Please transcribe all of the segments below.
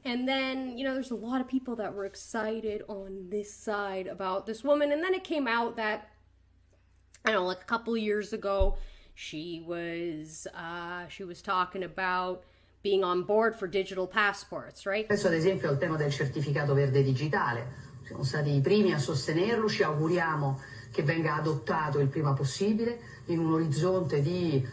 And then, there's a lot of people that were excited on this side about this woman. And then it came out that, I don't know, like a couple of years ago, she was talking about being on board for digital passports, right? Adesso ad esempio al tema del certificato verde digitale, siamo stati i primi a sostenerlo, ci auguriamo che venga adottato il prima possibile in un orizzonte di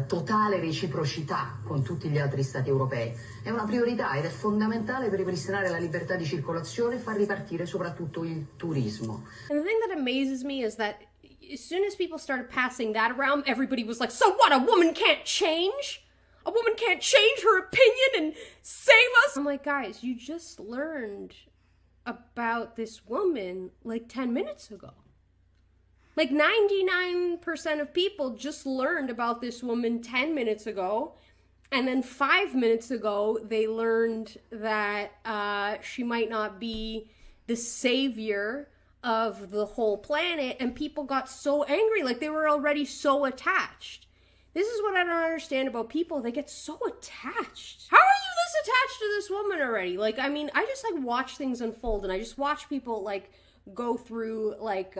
totale reciprocità con tutti gli altri stati europei. È una priorità ed è fondamentale per ripristinare la libertà di circolazione e far ripartire soprattutto il turismo. And the thing that amazes me is that as soon as people started passing that around, everybody was like, so what, a woman can't change? A woman can't change her opinion and save us? I'm like, guys, you just learned about this woman like 10 minutes ago. Like 99% of people just learned about this woman 10 minutes ago. And then 5 minutes ago, they learned that she might not be the savior of the whole planet. And people got so angry, like they were already so attached. This is what I don't understand about people. They get so attached. How are you this attached to this woman already? Like, I mean, I just like watch things unfold, and I just watch people like go through like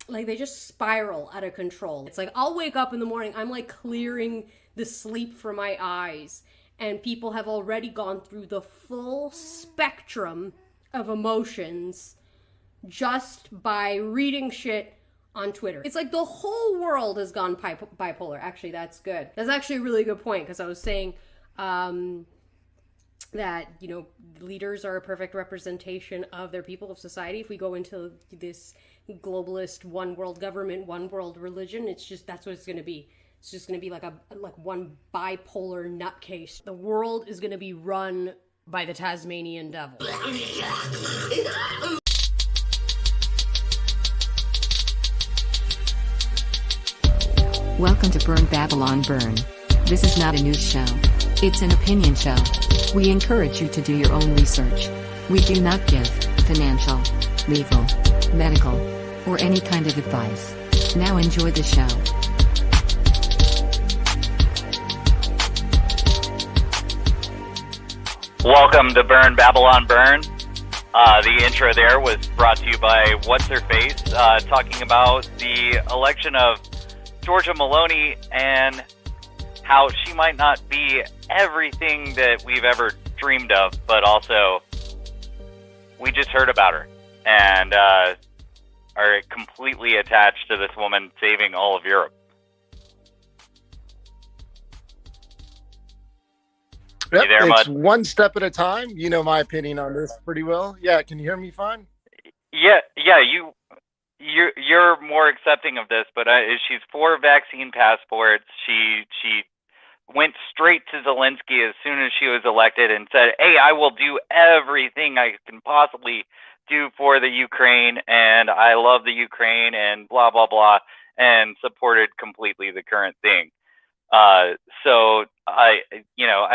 they just spiral out of control. It's like I'll wake up in the morning, I'm like clearing the sleep from my eyes, and people have already gone through the full spectrum of emotions just by reading shit on Twitter. It's like the whole world has gone bipolar. Actually, that's good. That's actually a really good point, because I was saying that, leaders are a perfect representation of their people, of society. If we go into this globalist one world government, one world religion, it's just, that's what it's going to be. It's just going to be like one bipolar nutcase. The world is going to be run by the Tasmanian devil. Welcome to Burn Babylon Burn. This is not a news show. It's an opinion show. We encourage you to do your own research. We do not give financial, legal, medical, or any kind of advice. Now enjoy the show. Welcome to Burn Babylon Burn. The intro there was brought to you by What's Her Face, talking about the election of Georgia Maloney and how she might not be everything that we've ever dreamed of, but also we just heard about her and are completely attached to this woman saving all of Europe. Yep, there, it's Mud? one step at a time. You know my opinion on this pretty well. Yeah, can you hear me fine? Yeah, you're more accepting of this, but she's for vaccine passports. She went straight to Zelensky as soon as she was elected and said, "Hey, I will do everything I can possibly do for the Ukraine, and I love the Ukraine," and blah blah blah, and supported completely the current thing. So I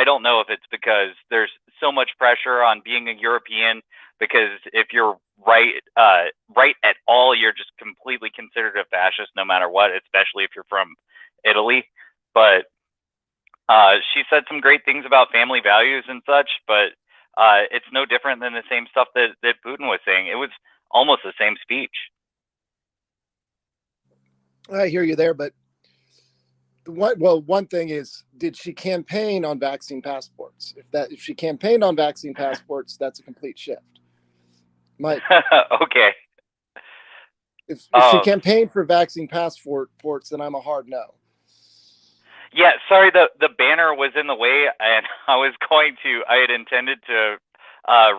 don't know if it's because there's so much pressure on being a European, because if you're right at all, you're just completely considered a fascist no matter what, especially if you're from Italy. But she said some great things about family values and such, but it's no different than the same stuff that Putin was saying. It was almost the same speech. I hear you there, but one thing is, did she campaign on vaccine passports? If she campaigned on vaccine passports, that's a complete shift. Okay. If she campaigned for vaccine passports, then I'm a hard no. Yeah, sorry, the banner was in the way, and I had intended to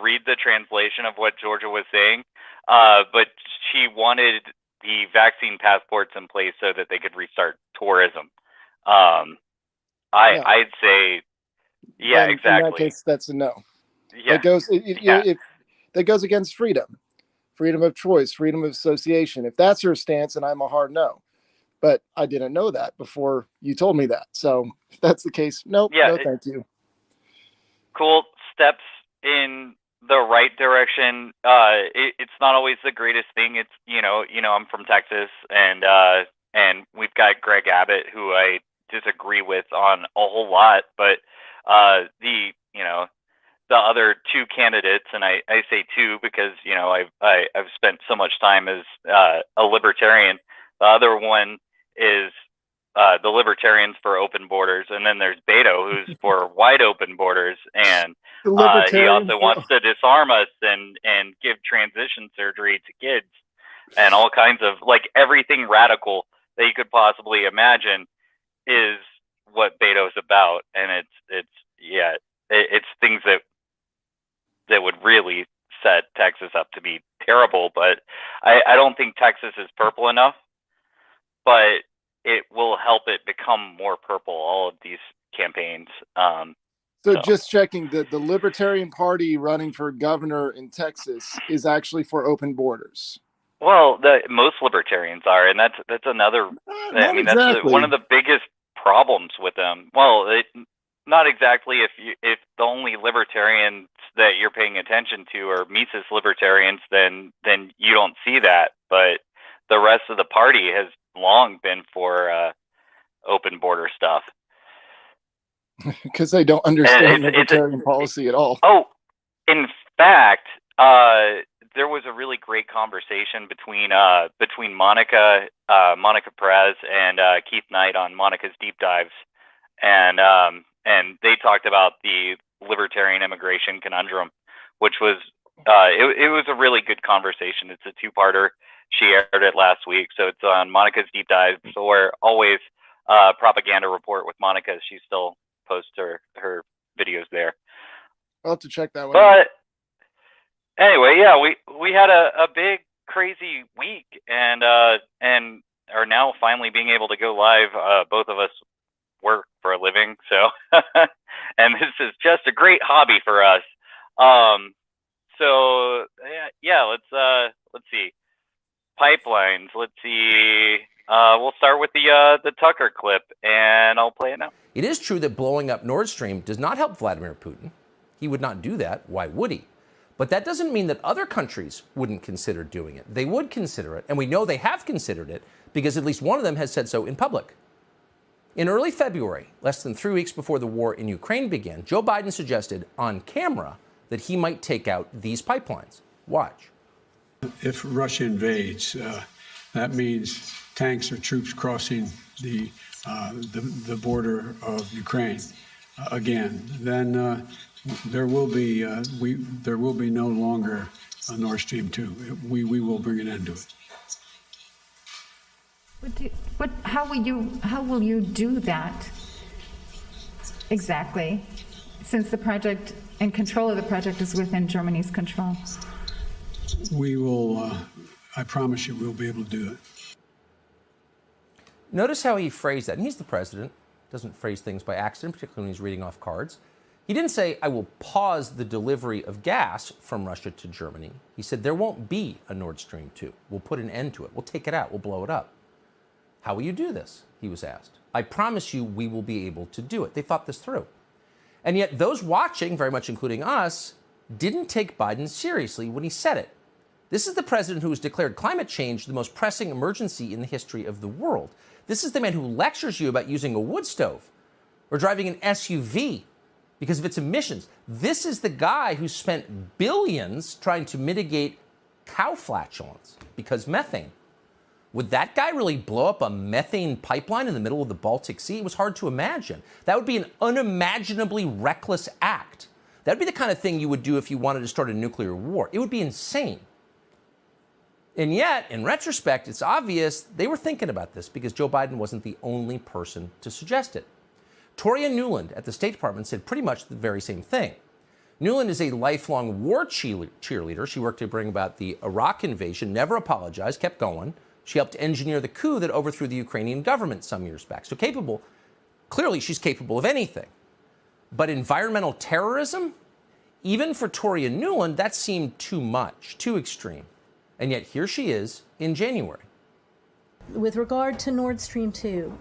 read the translation of what Georgia was saying, but she wanted the vaccine passports in place so that they could restart tourism. I'd say, yeah, then, exactly. In that case, that's a no. Yeah. That goes against freedom of choice, freedom of association. If that's her stance, then I'm a hard no. But I didn't know that before you told me that. So if that's the case, nope, yeah, no, thank you. Cool steps in the right direction. It's not always the greatest thing. It's I'm from Texas, and we've got Greg Abbott, who I disagree with on a whole lot, but the other two candidates, and I say two because I've spent so much time as a libertarian. The other one is the libertarians for open borders, and then there's Beto, who's for wide open borders, and he also wants to disarm us and give transition surgery to kids, and all kinds of, like, everything radical that you could possibly imagine is what Beto's about, and it's things that would really set Texas up to be terrible. But I don't think Texas is purple enough, but it will help it become more purple, all of these campaigns. So just checking, the Libertarian Party running for governor in Texas is actually for open borders. Well, most libertarians are, and that's another. I mean, exactly. That's one of the biggest problems with them. Well, not exactly. If the only libertarians that you're paying attention to are Mises libertarians, then you don't see that. But the rest of the party has long been for open border stuff. Because they don't understand libertarian policy at all. Oh, in fact, there was a really great conversation between Monica Perez and Keith Knight on Monica's Deep Dives, and they talked about the libertarian immigration conundrum, which was it was a really good conversation. It's a two-parter. She aired it last week, so it's on Monica's Deep Dives, or always Propaganda Report with Monica. She still posts her videos there. I'll have to check that one. But anyway, yeah, we had a big crazy week, and are now finally being able to go live. Both of us work for a living, so and this is just a great hobby for us. So yeah, let's see. Pipelines. Let's see. We'll start with the Tucker clip, and I'll play it now. It is true that blowing up Nord Stream does not help Vladimir Putin. He would not do that. Why would he? But that doesn't mean that other countries wouldn't consider doing it. They would consider it, and we know they have considered it because at least one of them has said so in public. In early February, less than 3 weeks before the war in Ukraine began, Joe Biden suggested on camera that he might take out these pipelines. Watch. If Russia invades, that means tanks or troops crossing the border of Ukraine again. Then there will be no longer a Nord Stream 2. We will bring an end to it. How will you do that exactly? Since the project and control of the project is within Germany's control. We will. I promise you, we'll be able to do it. Notice how he phrased that. And he's the president. Doesn't phrase things by accident, particularly when he's reading off cards. He didn't say, I will pause the delivery of gas from Russia to Germany. He said, there won't be a Nord Stream 2. We'll put an end to it. We'll take it out. We'll blow it up. How will you do this? He was asked. I promise you we will be able to do it. They thought this through. And yet those watching, very much including us, didn't take Biden seriously when he said it. This is the president who has declared climate change the most pressing emergency in the history of the world. This is the man who lectures you about using a wood stove or driving an SUV because of its emissions. This is the guy who spent billions trying to mitigate cow flatulence because methane. Would that guy really blow up a methane pipeline in the middle of the Baltic Sea? It was hard to imagine. That would be an unimaginably reckless act. That would be the kind of thing you would do if you wanted to start a nuclear war. It would be insane. And yet, in retrospect, it's obvious they were thinking about this because Joe Biden wasn't the only person to suggest it. Toria Nuland at the State Department said pretty much the very same thing. Nuland is a lifelong war cheerleader. She worked to bring about the Iraq invasion, never apologized, kept going. She helped engineer the coup that overthrew the Ukrainian government some years back. So clearly she's capable of anything. But environmental terrorism, even for Toria Nuland, that seemed too much, too extreme. And yet here she is in January. With regard to Nord Stream 2,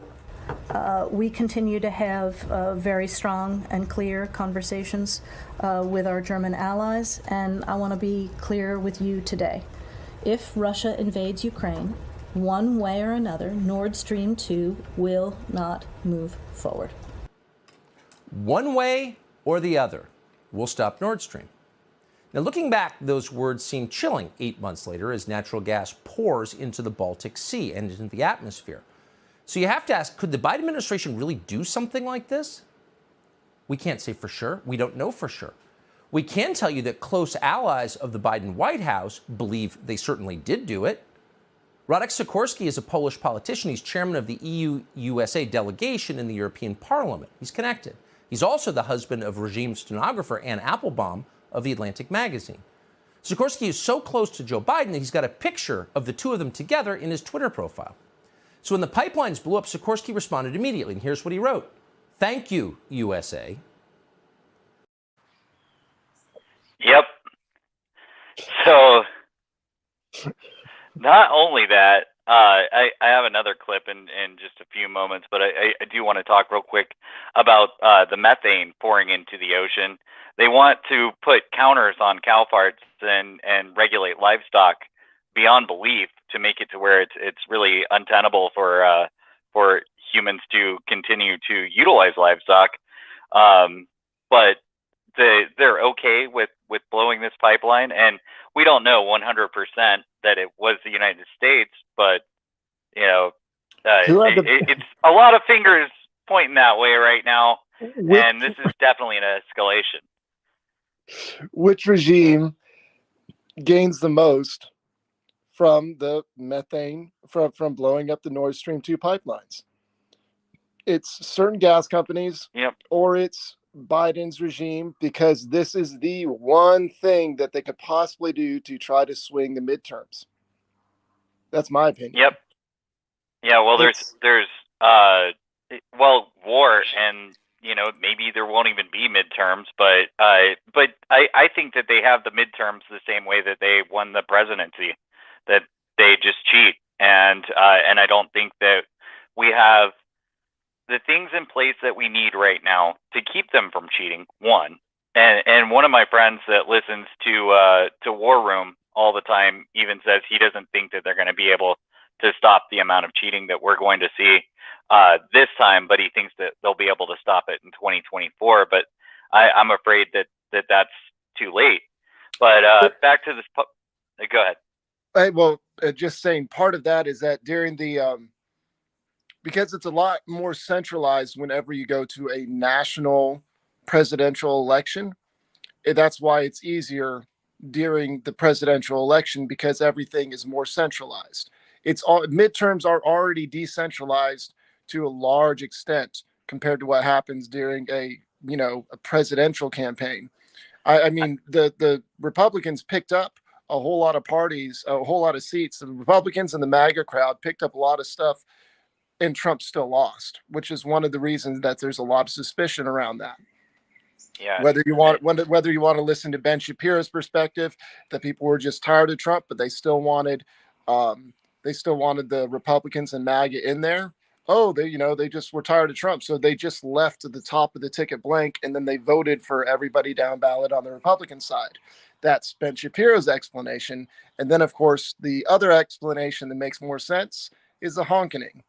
we continue to have very strong and clear conversations with our German allies, and I want to be clear with you today. If Russia invades Ukraine, one way or another, Nord Stream 2 will not move forward. One way or the other. we'll stop Nord Stream. Now, looking back, those words seem chilling 8 months later as natural gas pours into the Baltic Sea and into the atmosphere. So you have to ask, could the Biden administration really do something like this? We can't say for sure. We don't know for sure. We can tell you that close allies of the Biden White House believe they certainly did do it. Radek Sikorski is a Polish politician. He's chairman of the EU-USA delegation in the European Parliament. He's connected. He's also the husband of regime stenographer Ann Applebaum of The Atlantic magazine. Sikorski is so close to Joe Biden that he's got a picture of the two of them together in his Twitter profile. So when the pipelines blew up, Sikorski responded immediately, and here's what he wrote. "Thank you, USA." Yep. So, not only that, I have another clip in just a few moments, but I do want to talk real quick about the methane pouring into the ocean. They want to put counters on cow farts and regulate livestock beyond belief to make it to where it's really untenable for humans to continue to utilize livestock. But they're okay with blowing this pipeline, and we don't know 100% that it was the United States, but it's a lot of fingers pointing that way right now, and this is definitely an escalation. Which regime gains the most from the methane from blowing up the Nord Stream 2 pipelines? It's certain gas companies, Yep. or it's Biden's regime, because this is the one thing that they could possibly do to try to swing the midterms. That's my opinion. Yep. Yeah. Well, there's war, and maybe there won't even be midterms, but I think that they have the midterms the same way that they won the presidency, that they just cheat, and I don't think that we have the things in place that we need right now to keep them from cheating. One, and one of my friends that listens to War Room all the time even says he doesn't think that they're going to be able to stop the amount of cheating that we're going to see this time, but he thinks that they'll be able to stop it in 2024. But I'm afraid that's too late. But back to this. Go ahead. Just saying, part of that is that during the because it's a lot more centralized whenever you go to a national presidential election. That's why it's easier during the presidential election, because everything is more centralized. Midterms are already decentralized to a large extent compared to what happens during a presidential campaign. I mean, the Republicans picked up a whole lot of parties, a whole lot of seats. The Republicans and the MAGA crowd picked up a lot of stuff, and Trump still lost, which is one of the reasons that there's a lot of suspicion around that. Yeah. Whether you want to listen to Ben Shapiro's perspective, that people were just tired of Trump, but they still wanted the Republicans and MAGA in there. Oh, they just were tired of Trump, so they just left at the top of the ticket blank, and then they voted for everybody down ballot on the Republican side. That's Ben Shapiro's explanation. And then, of course, the other explanation that makes more sense is the honkening,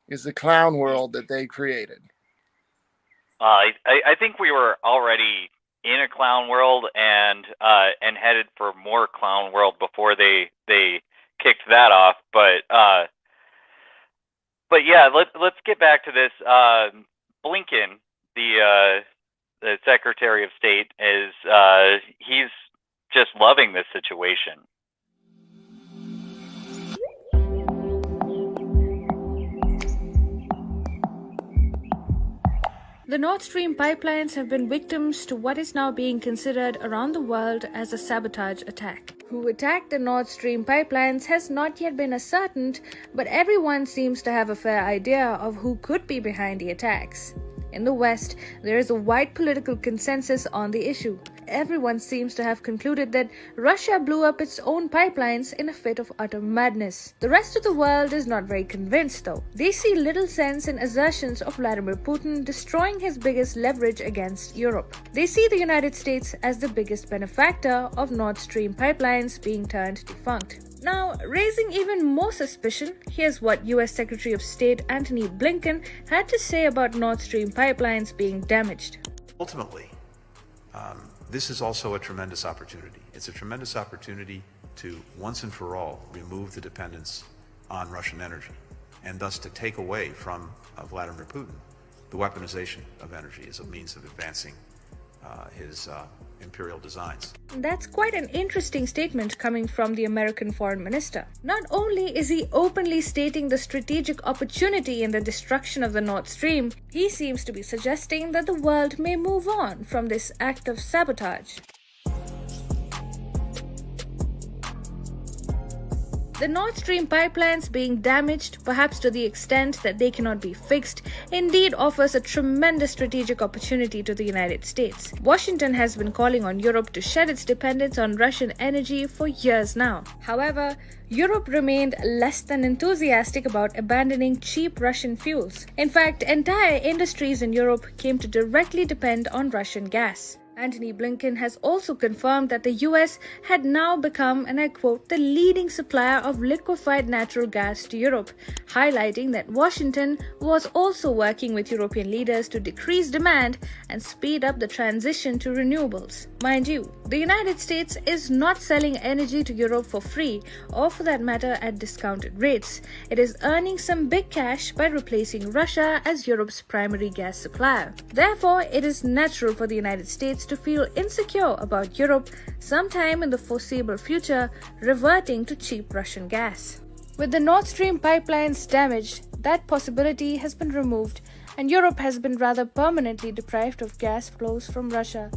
is the clown world that they created. I think we were already in a clown world and headed for more clown world before they kicked that off. But yeah, let's get back to this. Blinken, the Secretary of State, he's just loving this situation. The Nord Stream pipelines have been victims to what is now being considered around the world as a sabotage attack. Who attacked the Nord Stream pipelines has not yet been ascertained, but everyone seems to have a fair idea of who could be behind the attacks. In the West, there is a wide political consensus on the issue. Everyone seems to have concluded that Russia blew up its own pipelines in a fit of utter madness. The rest of the world is not very convinced, though. They see little sense in assertions of Vladimir Putin destroying his biggest leverage against Europe. They see the United States as the biggest benefactor of Nord Stream pipelines being turned defunct. Now, raising even more suspicion, here's what US Secretary of State Antony Blinken had to say about Nord Stream pipelines being damaged. Ultimately, this is also a tremendous opportunity. It's a tremendous opportunity to once and for all remove the dependence on Russian energy, and thus to take away from Vladimir Putin the weaponization of energy as a means of advancing his imperial designs. That's quite an interesting statement coming from the American foreign minister. Not only is he openly stating the strategic opportunity in the destruction of the Nord Stream, he seems to be suggesting that the world may move on from this act of sabotage. The Nord Stream pipelines being damaged, perhaps to the extent that they cannot be fixed, indeed offers a tremendous strategic opportunity to the United States. Washington has been calling on Europe to shed its dependence on Russian energy for years now. However, Europe remained less than enthusiastic about abandoning cheap Russian fuels. In fact, entire industries in Europe came to directly depend on Russian gas. Antony Blinken has also confirmed that the US had now become, and I quote, the leading supplier of liquefied natural gas to Europe, highlighting that Washington was also working with European leaders to decrease demand and speed up the transition to renewables. Mind you, the United States is not selling energy to Europe for free, or for that matter at discounted rates. It is earning some big cash by replacing Russia as Europe's primary gas supplier. Therefore, it is natural for the United States to feel insecure about Europe sometime in the foreseeable future reverting to cheap Russian gas. With the Nord Stream pipelines damaged, that possibility has been removed, and Europe has been rather permanently deprived of gas flows from Russia.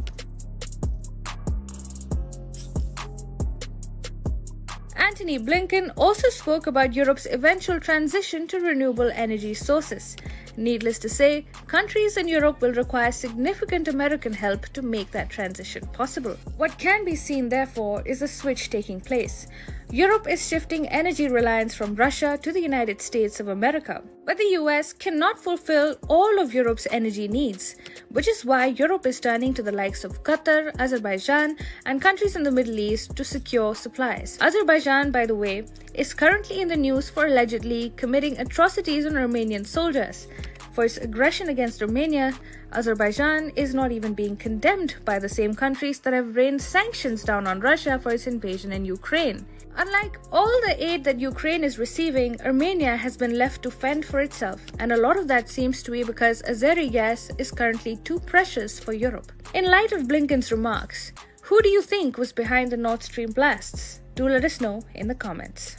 Antony Blinken also spoke about Europe's eventual transition to renewable energy sources. Needless to say, countries in Europe will require significant American help to make that transition possible. What can be seen, therefore, is a switch taking place. Europe is shifting energy reliance from Russia to the United States of America. But the US cannot fulfill all of Europe's energy needs, which is why Europe is turning to the likes of Qatar, Azerbaijan, and countries in the Middle East to secure supplies. Azerbaijan, by the way, is currently in the news for allegedly committing atrocities on Armenian soldiers. For its aggression against Armenia, Azerbaijan is not even being condemned by the same countries that have rained sanctions down on Russia for its invasion in Ukraine. Unlike all the aid that Ukraine is receiving, Armenia has been left to fend for itself, and a lot of that seems to be because Azeri gas is currently too precious for Europe. In light of Blinken's remarks, who do you think was behind the Nord Stream blasts? Do let us know in the comments.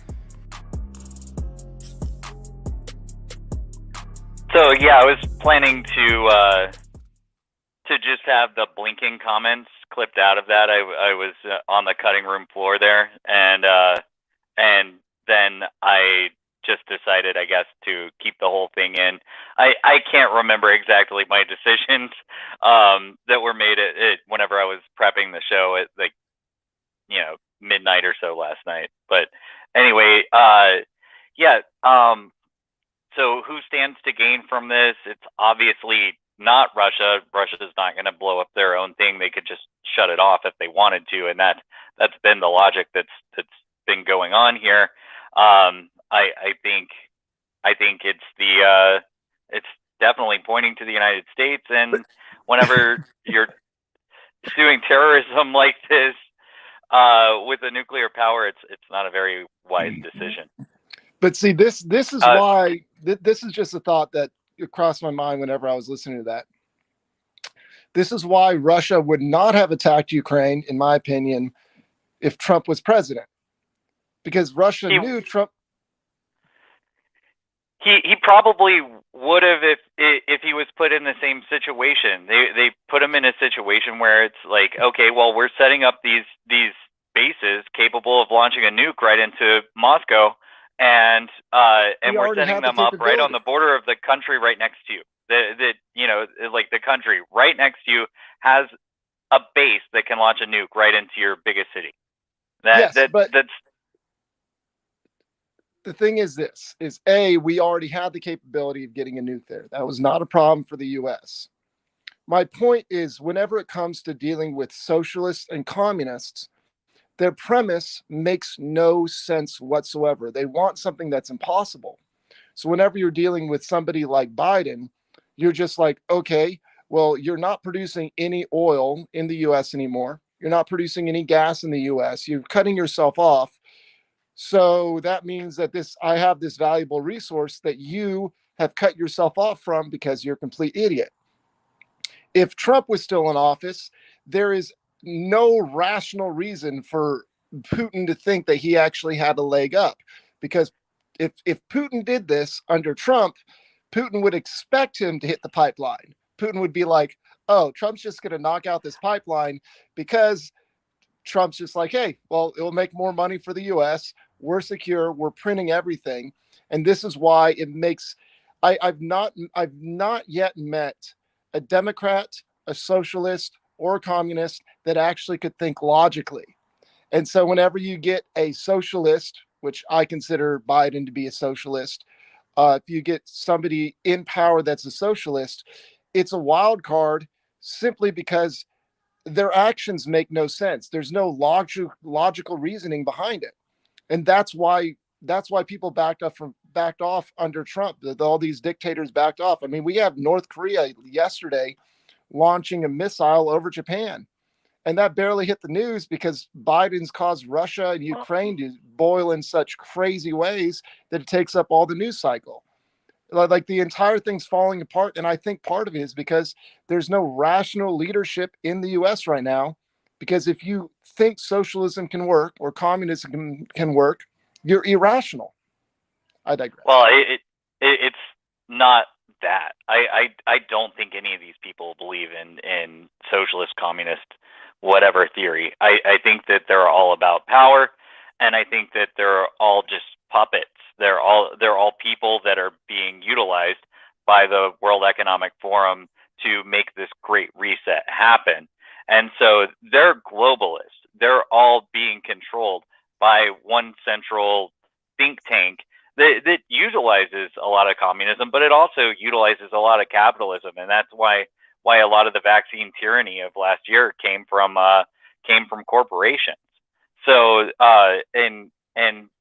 So yeah, I was planning to just have the Blinken comments clipped out of that. I was on the cutting room floor there, and then I just decided, I guess, to keep the whole thing in. I can't remember exactly my decisions that were made at whenever I was prepping the show at midnight or so last night. But anyway, yeah. So who stands to gain from this? It's obviously not Russia. Russia's not going to blow up their own thing. They could just shut it off if they wanted to, and that's been the logic that's been going on here. I think it's definitely pointing to the United States, and whenever you're doing terrorism like this with a nuclear power, it's not a very wise decision. But see, this is why this is just a thought that crossed my mind whenever I was listening to that. This is why Russia would not have attacked Ukraine, in my opinion, if Trump was president, because Russia knew Trump. He probably would have if he was put in the same situation. They put him in a situation where it's like, okay, well, we're setting up these bases capable of launching a nuke right into Moscow. And we're setting them up right on the border of the country right next to you. The country right next to you has a base that can launch a nuke right into your biggest city. But the thing is we already had the capability of getting a nuke there. That was not a problem for the US. My point is, whenever it comes to dealing with socialists and communists, their premise makes no sense whatsoever. They want something that's impossible. So whenever you're dealing with somebody like Biden, you're just like, okay, Well, you're not producing any oil in the US anymore. You're not producing any gas in the US. You're cutting yourself off. So that means that I have this valuable resource that you have cut yourself off from because you're a complete idiot. If Trump was still in office, there is no rational reason for Putin to think that he actually had a leg up. Because if Putin did this under Trump, Putin would expect him to hit the pipeline. Putin would be like, oh, Trump's just going to knock out this pipeline because Trump's just like, hey, well, it'll make more money for the US. We're secure. We're printing everything. And this is why it makes, I've not yet met a Democrat, a socialist, or a communist that actually could think logically. And so whenever you get a socialist, which I consider Biden to be a socialist, if you get somebody in power that's a socialist, it's a wild card simply because their actions make no sense. There's no logical reasoning behind it. And that's why people backed off under Trump. All these dictators backed off. I mean, we have North Korea yesterday launching a missile over Japan. And that barely hit the news because Biden's caused Russia and Ukraine to boil in such crazy ways that it takes up all the news cycle. Like the entire thing's falling apart. And I think part of it is because there's no rational leadership in the US right now. Because if you think socialism can work or communism can work, you're irrational. I digress. Well, it's not that. I don't think any of these people believe in socialist, communist, whatever theory. I think that they're all about power, and I think that they're all just puppets. They're all people that are being utilized by the World Economic Forum to make this great reset happen. And so they're globalists. They're all being controlled by one central think tank that utilizes a lot of communism, but it also utilizes a lot of capitalism. And that's why a lot of the vaccine tyranny of last year came from corporations. So and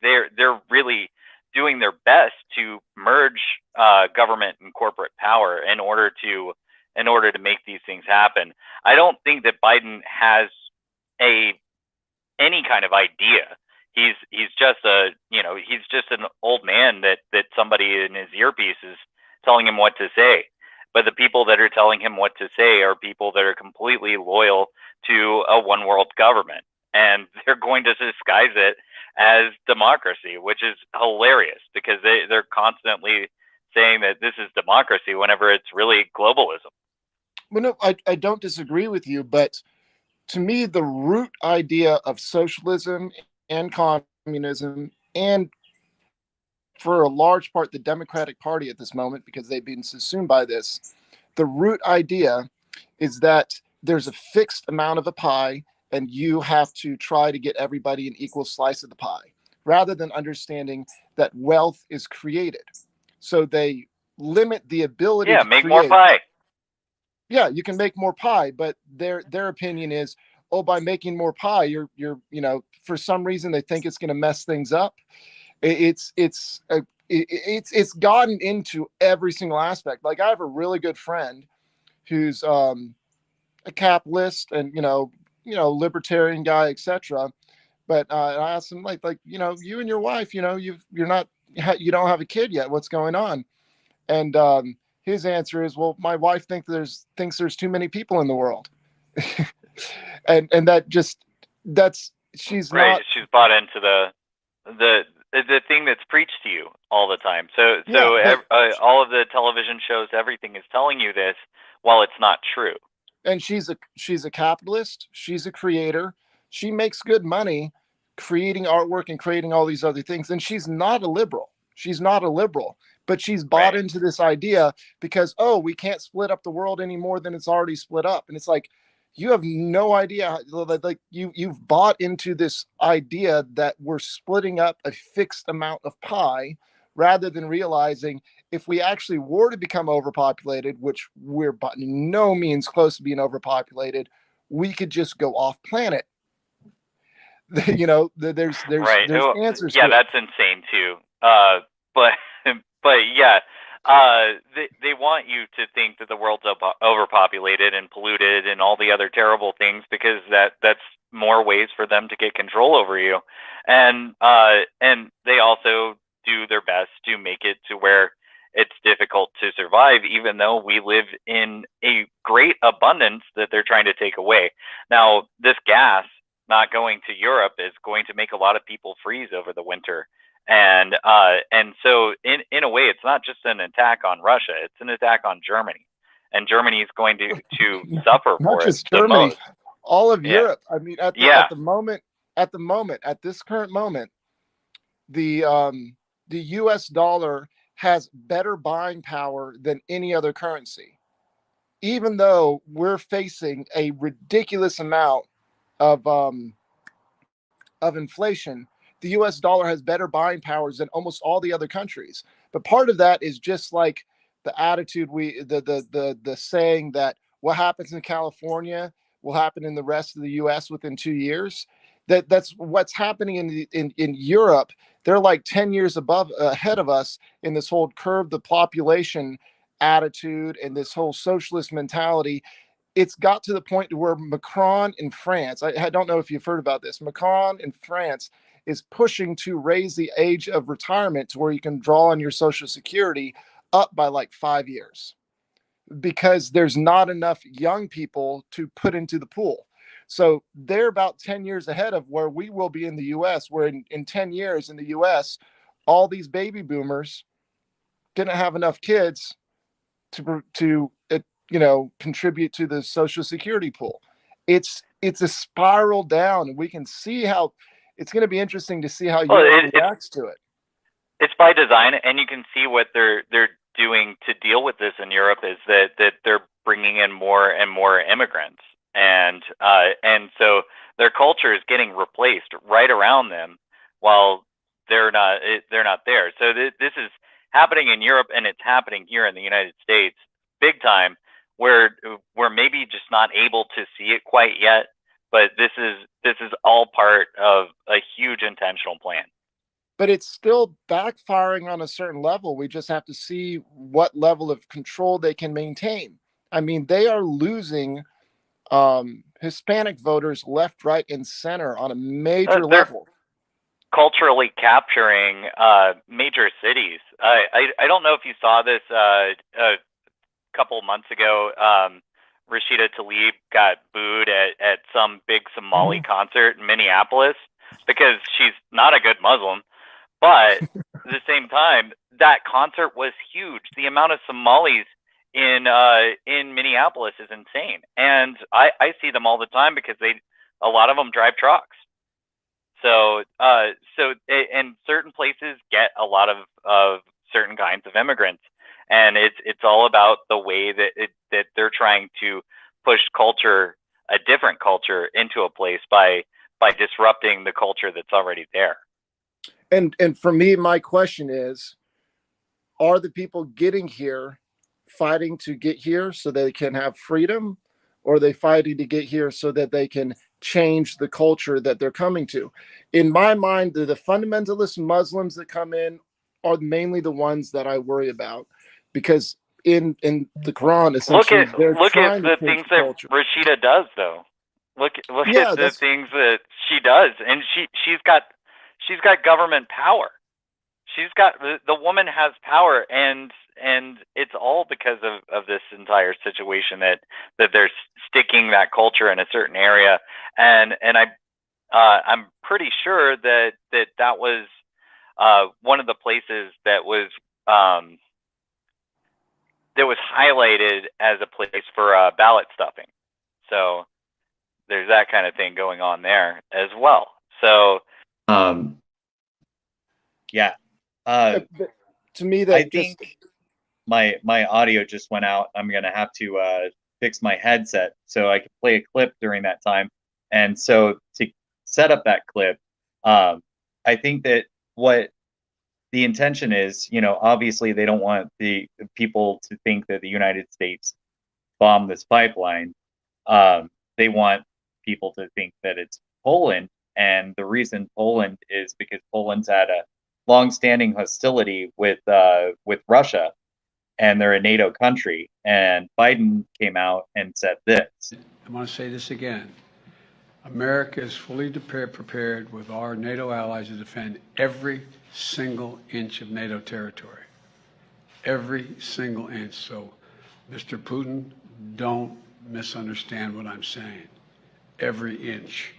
they're really doing their best to merge government and corporate power in order to make these things happen. I don't think that Biden has any kind of idea. He's just an old man that somebody in his earpiece is telling him what to say. But the people that are telling him what to say are people that are completely loyal to a one world government, and they're going to disguise it as democracy, which is hilarious because they're constantly saying that this is democracy whenever it's really globalism. Well, no, I don't disagree with you, but to me, the root idea of socialism and communism, and for a large part, the Democratic Party at this moment, because they've been subsumed by this, the root idea is that there's a fixed amount of a pie and you have to try to get everybody an equal slice of the pie, rather than understanding that wealth is created. So they limit the ability to make create more pie. Yeah, you can make more pie, but their opinion is, oh, by making more pie, you're for some reason they think it's going to mess things up. It's gotten into every single aspect. Like I have a really good friend who's a capitalist and libertarian guy, etc. But I asked him like you and your wife, you don't have a kid yet. What's going on? And his answer is, well, my wife thinks there's too many people in the world. and she's right. not. She's bought into the thing that's preached to you all the time. So all of the television shows, everything is telling you this while it's not true. And she's a capitalist. She's a creator. She makes good money creating artwork and creating all these other things. And she's not a liberal. But she's bought into this idea because, oh, we can't split up the world any more than it's already split up. And it's like, you have no idea, like you've bought into this idea that we're splitting up a fixed amount of pie, rather than realizing if we actually were to become overpopulated, which we're by no means close to being overpopulated, we could just go off planet. There's right. answers. Yeah, to that's it. insane too. But yeah, They want you to think that the world's overpopulated and polluted and all the other terrible things, because that's more ways for them to get control over you. And they also do their best to make it to where it's difficult to survive, even though we live in a great abundance that they're trying to take away. Now, this gas not going to Europe is going to make a lot of people freeze over the winter. And so in a way, it's not just an attack on Russia, it's an attack on Germany. And Germany is going to suffer Not for just it the Germany, most. all of Yeah. Europe. I mean, at this current moment, the U.S. dollar has better buying power than any other currency, even though we're facing a ridiculous amount of inflation. The U.S. dollar has better buying powers than almost all the other countries. But part of that is just like the attitude, the saying that what happens in California will happen in the rest of the U.S. within 2 years. That's what's happening in Europe. They're like 10 years ahead of us in this whole curb the population attitude and this whole socialist mentality. It's got to the point to where Macron in France, I don't know if you've heard about this, Macron in France is pushing to raise the age of retirement to where you can draw on your Social Security up by like 5 years, because there's not enough young people to put into the pool. So they're about 10 years ahead of where we will be in the US, where in 10 years in the US, all these baby boomers didn't have enough kids to contribute to the Social Security pool. It's a spiral down, and we can see how it's going to be interesting to see how Europe reacts to it. It's by design, and you can see what they're doing to deal with this in Europe is that they're bringing in more and more immigrants, and so their culture is getting replaced right around them while they're not there. So this is happening in Europe, and it's happening here in the United States big time, where we're maybe just not able to see it quite yet, but this is all part of a huge intentional plan. But it's still backfiring on a certain level. We just have to see what level of control they can maintain. I mean, they are losing Hispanic voters left, right, and center on a major level. Culturally capturing major cities. I don't know if you saw this a couple months ago. Rashida Tlaib got booed at some big Somali concert in Minneapolis because she's not a good Muslim. But at the same time, that concert was huge. The amount of Somalis in Minneapolis is insane, and I see them all the time because a lot of them drive trucks. So and certain places get a lot of certain kinds of immigrants, and it's all about the way that they're trying to push culture, a different culture, into a place by disrupting the culture that's already there. And for me, my question is, are the people getting here fighting to get here so they can have freedom, or are they fighting to get here so that they can change the culture that they're coming to? In my mind, the fundamentalist Muslims that come in are mainly the ones that I worry about, because in the Quran, essentially, look at the things that Rashida does, though. Look at the things that she does, and she's got government power. She's got the woman has power, and it's all because of this entire situation that they're sticking that culture in a certain area, and I'm pretty sure that was one of the places that was highlighted as a place for ballot stuffing. So there's that kind of thing going on there as well. So to me, that I think my audio just went out. I'm gonna have to fix my headset so I can play a clip during that time. And so to set up that clip, I think that what the intention is, obviously they don't want the people to think that the United States bombed this pipeline. They want people to think that it's Poland, and the reason Poland is because Poland's had a long-standing hostility with Russia, and they're a NATO country. And Biden came out and said this. I want to say this again. America is fully prepared with our NATO allies to defend every single inch of NATO territory. Every single inch. So, Mr. Putin, don't misunderstand what I'm saying. Every inch.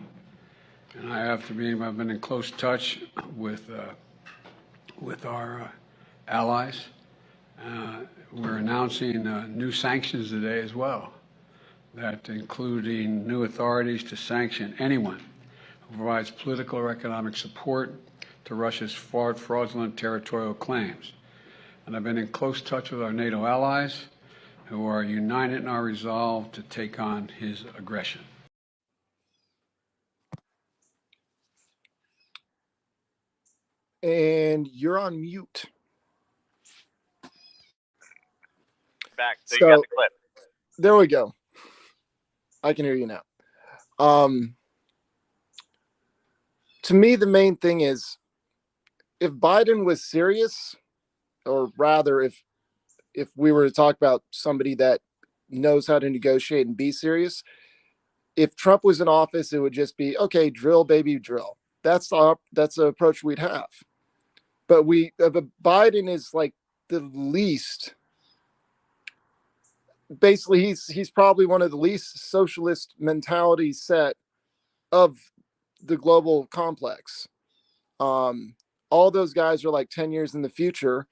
And I've been in close touch with our allies. We're announcing new sanctions today as well, that including new authorities to sanction anyone who provides political or economic support to Russia's fraudulent territorial claims. And I've been in close touch with our NATO allies who are united in our resolve to take on his aggression. And you're on mute. Back. So you got the clip. There we go. I can hear you now. To me, the main thing is, if Biden was serious, or rather, if we were to talk about somebody that knows how to negotiate and be serious, if Trump was in office, it would just be, okay, drill, baby, drill. That's the approach we'd have. But Biden is like the least. Basically, he's probably one of the least socialist mentality set of the global complex. All those guys are like 10 years in the future.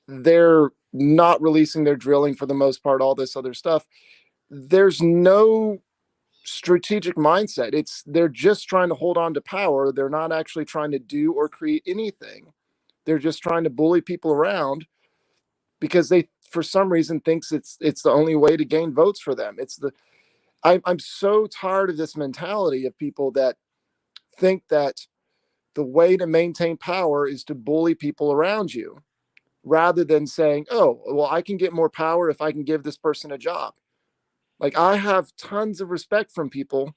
They're not releasing their drilling for the most part, all this other stuff. There's no strategic mindset. They're just trying to hold on to power. They're not actually trying to do or create anything. They're just trying to bully people around because they, for some reason, thinks it's the only way to gain votes for them. I'm so tired of this mentality of people that think that the way to maintain power is to bully people around you, rather than saying, oh, well, I can get more power if I can give this person a job. Like, I have tons of respect from people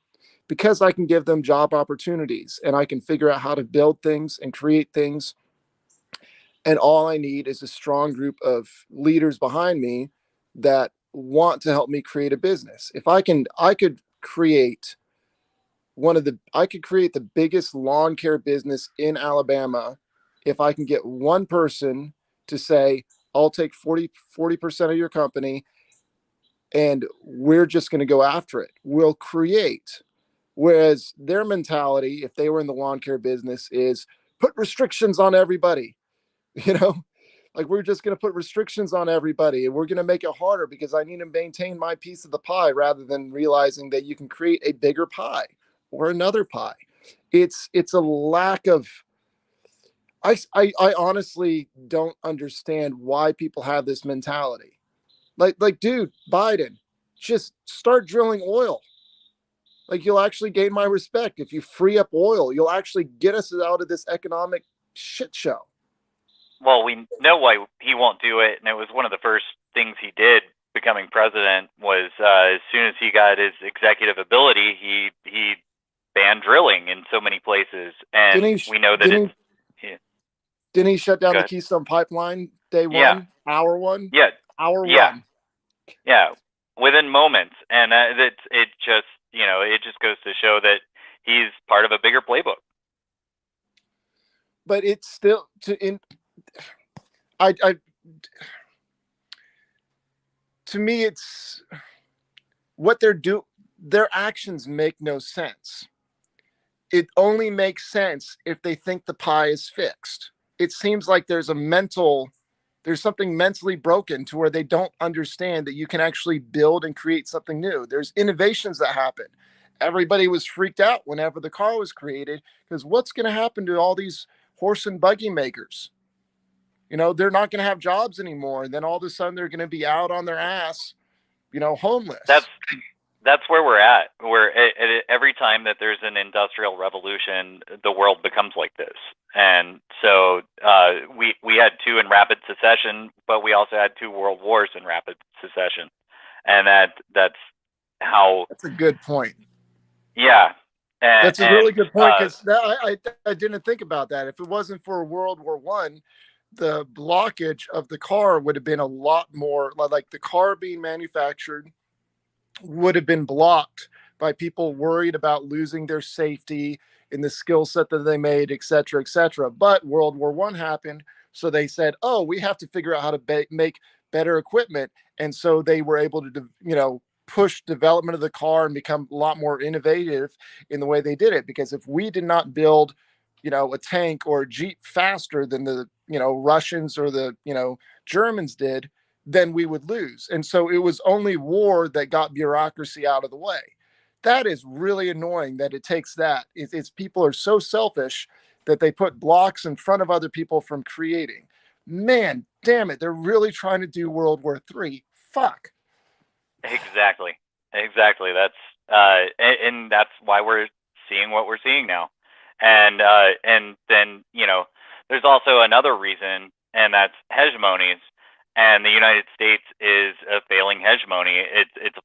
because I can give them job opportunities and I can figure out how to build things and create things. And all I need is a strong group of leaders behind me that want to help me create a business. If I could create the biggest lawn care business in Alabama if I can get one person to say, I'll take 40% of your company and we're just going to go after it. We'll create. Whereas their mentality, if they were in the lawn care business, is put restrictions on everybody. Like, we're just going to put restrictions on everybody and we're going to make it harder because I need to maintain my piece of the pie, rather than realizing that you can create a bigger pie or another pie. It's a lack of, I honestly don't understand why people have this mentality. Like, dude, Biden, just start drilling oil. Like, you'll actually gain my respect. If you free up oil, you'll actually get us out of this economic shit show. Well, we know why he won't do it, and it was one of the first things he did becoming president was as soon as he got his executive ability, he banned drilling in so many places, and we know that didn't he shut down the Keystone Pipeline day one, hour one? Yeah. Hour one. Yeah. Within moments. And it just goes to show that he's part of a bigger playbook. But it's still to me, it's what their actions make no sense. It only makes sense if they think the pie is fixed. It seems like there's something mentally broken to where they don't understand that you can actually build and create something new. There's innovations that happen. Everybody was freaked out whenever the car was created, because what's going to happen to all these horse and buggy makers? They're not going to have jobs anymore. And then all of a sudden they're going to be out on their ass, homeless. That's where we're at. Every time that there's an industrial revolution, the world becomes like this. And so we had two in rapid succession, but we also had two world wars in rapid succession. And that's how. That's a good point. Yeah. That's a really good point, because I didn't think about that. If it wasn't for World War I, the blockage of the car would have been a lot more, like the car being manufactured would have been blocked by people worried about losing their safety in the skill set that they made, et cetera, et cetera. But World War I happened. So they said, oh, we have to figure out how to make better equipment. And so they were able to, push development of the car and become a lot more innovative in the way they did it. Because if we did not build, a tank or a Jeep faster than the, Russians or the, Germans did, then we would lose. And so it was only war that got bureaucracy out of the way. That is really annoying that it takes that. It's people are so selfish that they put blocks in front of other people from creating. Man, damn it. They're really trying to do World War III. Fuck. Exactly. That's and that's why we're seeing what we're seeing now. And then, there's also another reason, and that's hegemonies. And the United States is a failing hegemony. It's a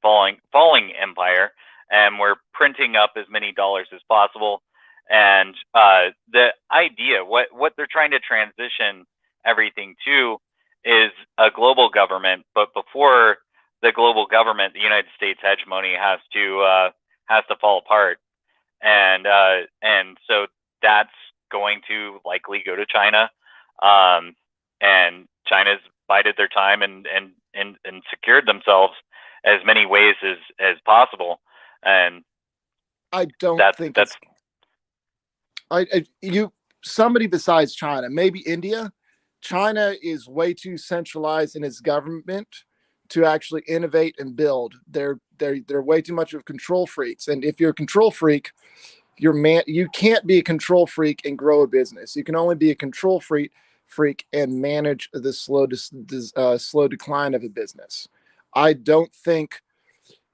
falling empire, and we're printing up as many dollars as possible. And the idea, what they're trying to transition everything to, is a global government. But before the global government, the United States hegemony has to fall apart, and so that's going to likely go to China, and China's bided their time and secured themselves as many ways as possible. And I don't think that's somebody besides China, maybe India. China is way too centralized in its government to actually innovate and build. They're way too much of control freaks. And if you're a control freak, you can't be a control freak and grow a business. You can only be a control freak and manage the slow decline of a business. I don't think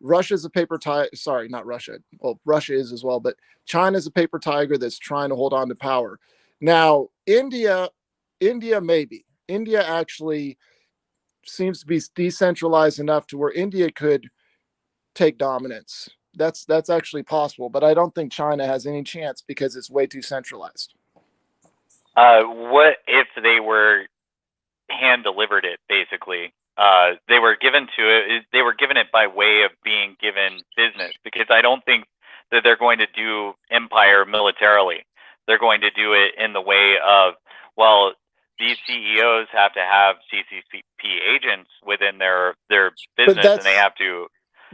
Russia's a paper tiger. Sorry, not Russia. Well, Russia is as well, but China's a paper tiger that's trying to hold on to power. Now, India maybe. India actually seems to be decentralized enough to where India could take dominance. That's actually possible, but I don't think China has any chance because it's way too centralized. What if they were hand delivered it? Basically, they were given it by way of being given business, because I don't think that they're going to do empire militarily. They're going to do it in the way of, well, these CEOs have to have CCP agents within their business, and they have to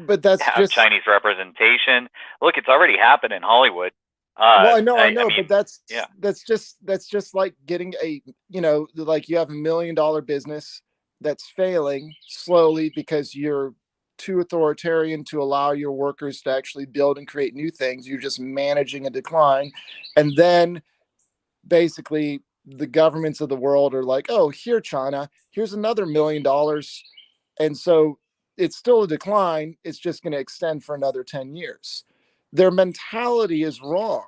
have Chinese representation. Look, it's already happened in Hollywood. Well, I know, but that's just like getting like you have $1 million business that's failing slowly because you're too authoritarian to allow your workers to actually build and create new things. You're just managing a decline, and then basically the governments of the world are like, oh, here, China, here's another $1 million, and so it's still a decline. It's just going to extend for another 10 years. Their mentality is wrong.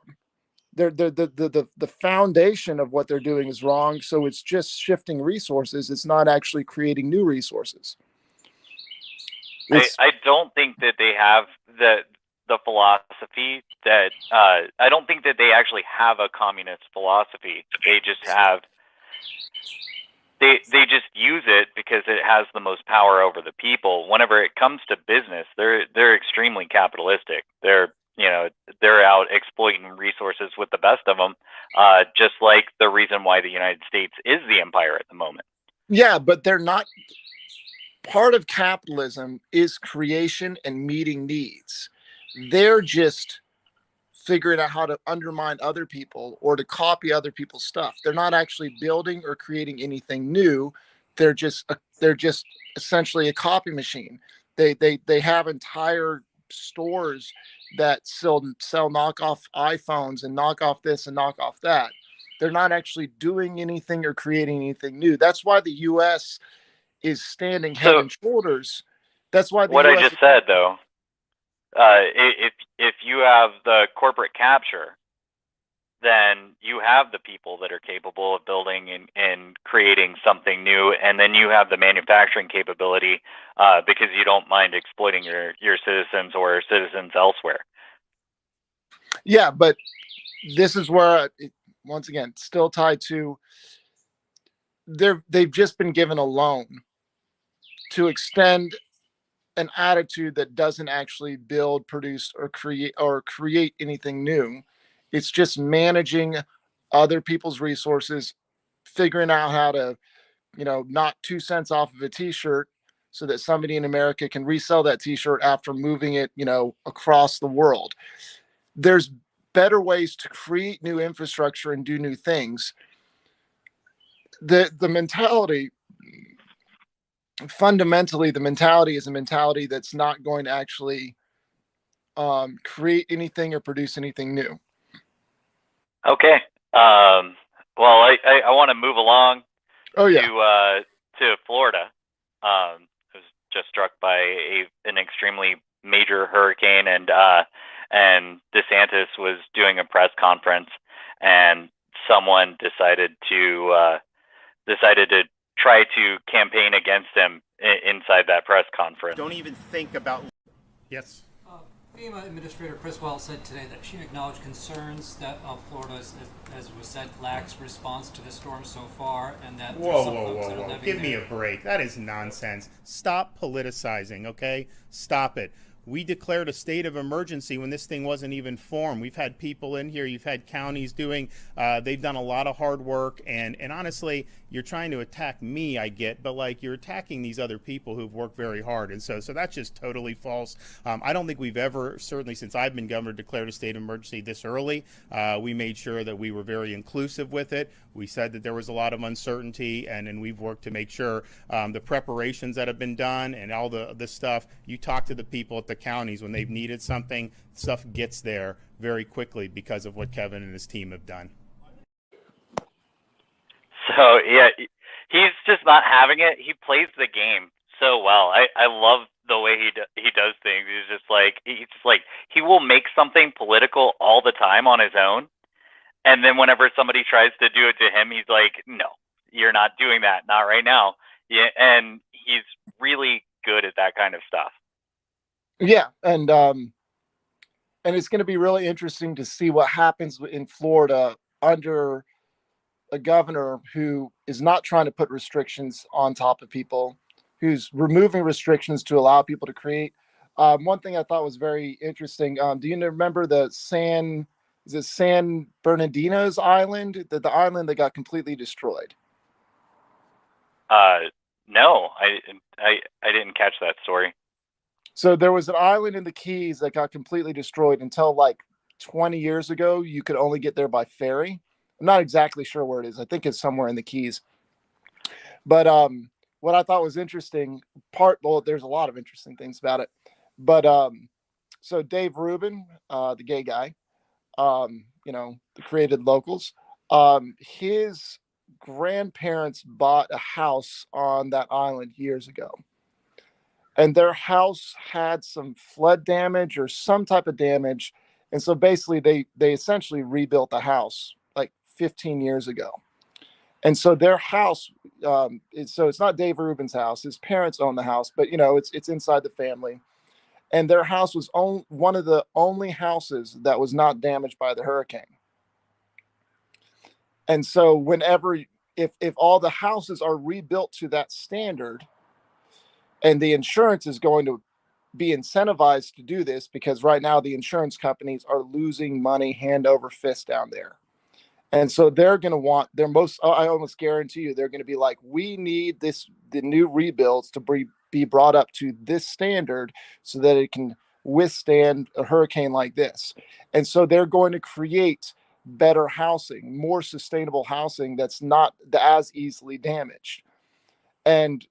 The foundation of what they're doing is wrong. So it's just shifting resources. It's not actually creating new resources. I don't think that they have the philosophy that I don't think that they actually have a communist philosophy. They just have they just use it because it has the most power over the people. Whenever it comes to business, they're extremely capitalistic. They're out exploiting resources with the best of them, just like the reason why the United States is the empire at the moment. Yeah, but they're not. Part of capitalism is creation and meeting needs. They're just figuring out how to undermine other people or to copy other people's stuff. They're not actually building or creating anything new. They're just essentially a copy machine. They have entire stores that sell knockoff iPhones and knock off this and knock off that. They're not actually doing anything or creating anything new. That's why the U.S. is standing head and shoulders. That's why what I just said, though, if you have the corporate capture, then you have the people that are capable of building and creating something new, and then you have the manufacturing capability because you don't mind exploiting your citizens or citizens elsewhere. Yeah, but this is where, once again, still tied to they've just been given a loan to extend an attitude that doesn't actually build, produce, or create anything new. It's just managing other people's resources, figuring out how to, knock 2 cents off of a t-shirt so that somebody in America can resell that t-shirt after moving it, across the world. There's better ways to create new infrastructure and do new things. The mentality, fundamentally, the mentality is a mentality that's not going to actually create anything or produce anything new. Okay. Well, I want to move along Oh yeah. to Florida. I was just struck by an extremely major hurricane, and DeSantis was doing a press conference, and someone decided to try to campaign against him inside that press conference. Don't even think about. Yes. FEMA Administrator Chris Wells said today that she acknowledged concerns that Florida, as was said, lacks response to the storm so far, and that Whoa. Give me a break. That is nonsense. Stop politicizing, okay? Stop it. We declared a state of emergency when this thing wasn't even formed. We've had people in here, you've had counties doing, they've done a lot of hard work, and honestly, you're trying to attack me, I get, but like you're attacking these other people who've worked very hard, and so that's just totally false. I don't think we've ever, certainly since I've been governor, declared a state of emergency this early. We made sure that we were very inclusive with it. We said that there was a lot of uncertainty, and we've worked to make sure the preparations that have been done and all the stuff, you talk to the people at the counties when they've needed something, stuff gets there very quickly because of what Kevin and his team have done. So yeah, he's just not having it. He plays the game so well. I love the way he does things. He's just like he will make something political all the time on his own, and then whenever somebody tries to do it to him, he's like, "No, you're not doing that. Not right now." Yeah, and he's really good at that kind of stuff. Yeah, and it's going to be really interesting to see what happens in Florida under a governor who is not trying to put restrictions on top of people, who's removing restrictions to allow people to create. One thing I thought was very interesting. Do you remember the San Bernardino's Island, the island that got completely destroyed? No, I didn't catch that story. So there was an island in the Keys that got completely destroyed until like 20 years ago. You could only get there by ferry. I'm not exactly sure where it is. I think it's somewhere in the Keys. But what I thought was interesting, there's a lot of interesting things about it. But so Dave Rubin, the gay guy, the created Locals, his grandparents bought a house on that island years ago. And their house had some flood damage or some type of damage. And so basically they essentially rebuilt the house like 15 years ago. And so their house, so it's not Dave Rubin's house. His parents own the house, but it's inside the family. And their house was one of the only houses that was not damaged by the hurricane. And so if all the houses are rebuilt to that standard, and the insurance is going to be incentivized to do this, because right now the insurance companies are losing money hand over fist down there. And so they're going to want I almost guarantee you, they're going to be like, we need the new rebuilds to be brought up to this standard so that it can withstand a hurricane like this. And so they're going to create better housing, more sustainable housing that's not as easily damaged. And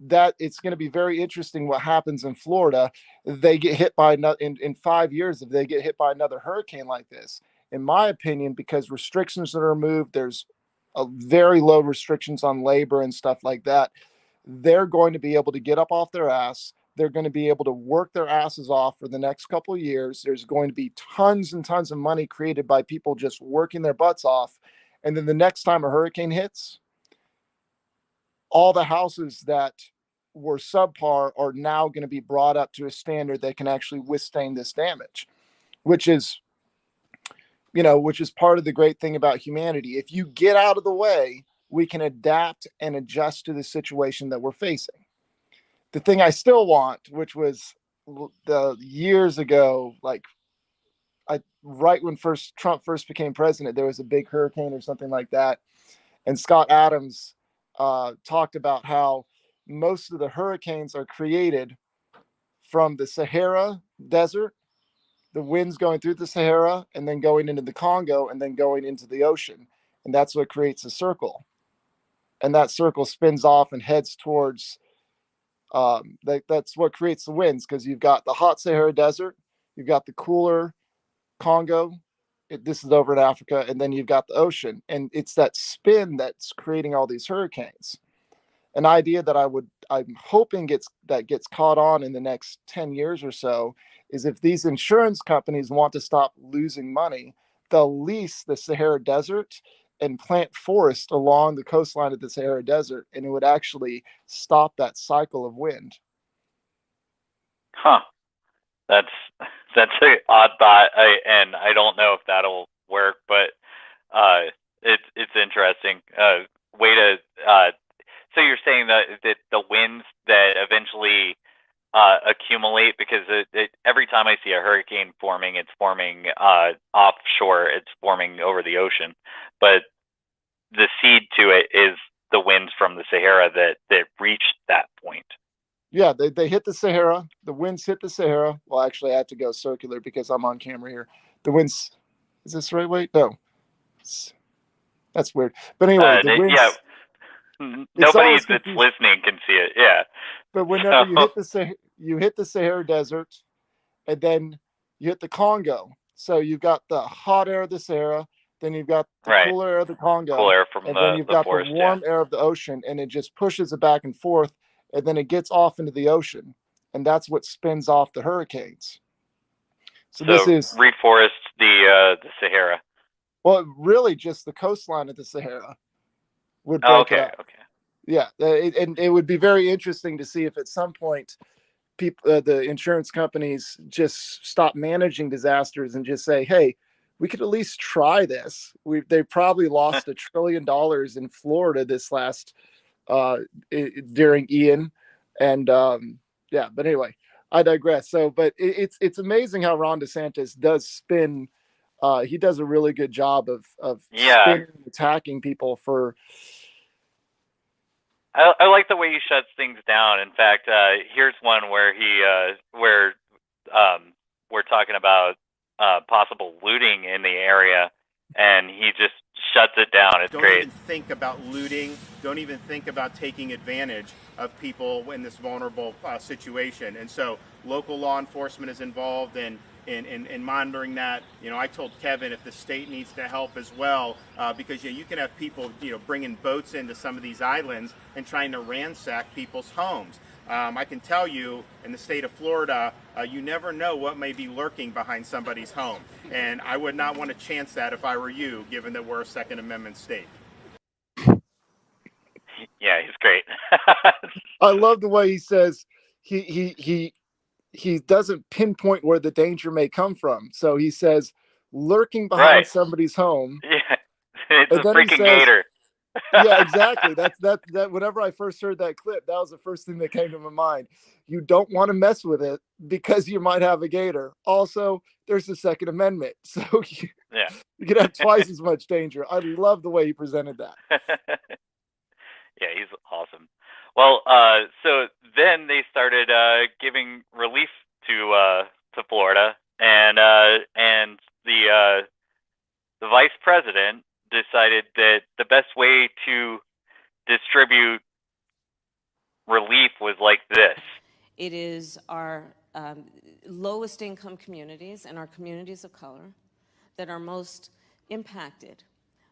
that it's going to be very interesting what happens in Florida. They get hit by in 5 years, if they get hit by another hurricane like this, in my opinion, because restrictions that are removed, there's a very low restrictions on labor and stuff like that. They're going to be able to get up off their ass. They're going to be able to work their asses off for the next couple of years. There's going to be tons and tons of money created by people just working their butts off. And then the next time a hurricane hits, all the houses that were subpar are now going to be brought up to a standard that can actually withstand this damage, which is part of the great thing about humanity. If you get out of the way we can adapt and adjust to the situation that we're facing. The thing I still want, which was the years ago, like right when Trump first became president, there was a big hurricane or something like that. And Scott Adams talked about how most of the hurricanes are created from the Sahara Desert, the winds going through the Sahara, and then going into the Congo, and then going into the ocean. And that's what creates a circle. And that circle spins off and heads towards, that's what creates the winds, because you've got the hot Sahara Desert, you've got the cooler Congo, this is over in Africa, and then you've got the ocean. And it's that spin that's creating all these hurricanes. An idea that I'm hoping gets caught on in the next 10 years or so is, if these insurance companies want to stop losing money, they'll lease the Sahara Desert and plant forest along the coastline of the Sahara Desert, and it would actually stop that cycle of wind. Huh. That's an odd thought, and I don't know if that'll work, but it's interesting. Way to so you're saying that the winds that eventually accumulate, because every time I see a hurricane forming, it's forming offshore, it's forming over the ocean, but the seed to it is the winds from the Sahara that reached that point. Yeah, they hit the Sahara. The winds hit the Sahara. Well, actually, I have to go circular because I'm on camera here. The winds, is this the right way? No, that's weird. But anyway, the winds. Yeah. Nobody that's listening can see it. Yeah. But whenever you hit the Sahara Desert, and then you hit the Congo. So you've got the hot air of the Sahara, then you've got the cooler air of the Congo, cool air from and then you've got forest, the warm air of the ocean, and it just pushes it back and forth, and then it gets off into the ocean, and that's what spins off the hurricanes. So this is reforest the Sahara. Well, really, just the coastline of the Sahara would break it up. Okay. Yeah, and it would be very interesting to see if at some point people, the insurance companies, just stop managing disasters and just say, "Hey, we could at least try this." They probably lost $1 trillion in Florida this last during Ian, and yeah. But anyway, I digress. So, but it's amazing how Ron DeSantis does spin. He does a really good job of spinning, attacking people for. I like the way he shuts things down. In fact, here's one where we're talking about possible looting in the area, and he just shuts it down. It's great. Don't even think about looting. Don't even think about taking advantage of people in this vulnerable situation. And so local law enforcement is involved in monitoring that. You know, I told Kevin if the state needs to help as well, because you can have people, bringing boats into some of these islands and trying to ransack people's homes. I can tell you, in the state of Florida, you never know what may be lurking behind somebody's home. And I would not want to chance that if I were you, given that we're a Second Amendment state. Yeah, he's great. I love the way he says he doesn't pinpoint where the danger may come from. So he says, lurking behind somebody's home. Yeah, it's a freaking gator. Yeah, exactly. That. Whenever I first heard that clip, that was the first thing that came to my mind. You don't want to mess with it because you might have a gator. Also, there's the Second Amendment, so you could have twice as much danger. I love the way he presented that. Yeah, he's awesome. Well, so then they started giving relief to Florida, and the vice president decided that the best way to distribute relief was like this. It is our lowest income communities and our communities of color that are most impacted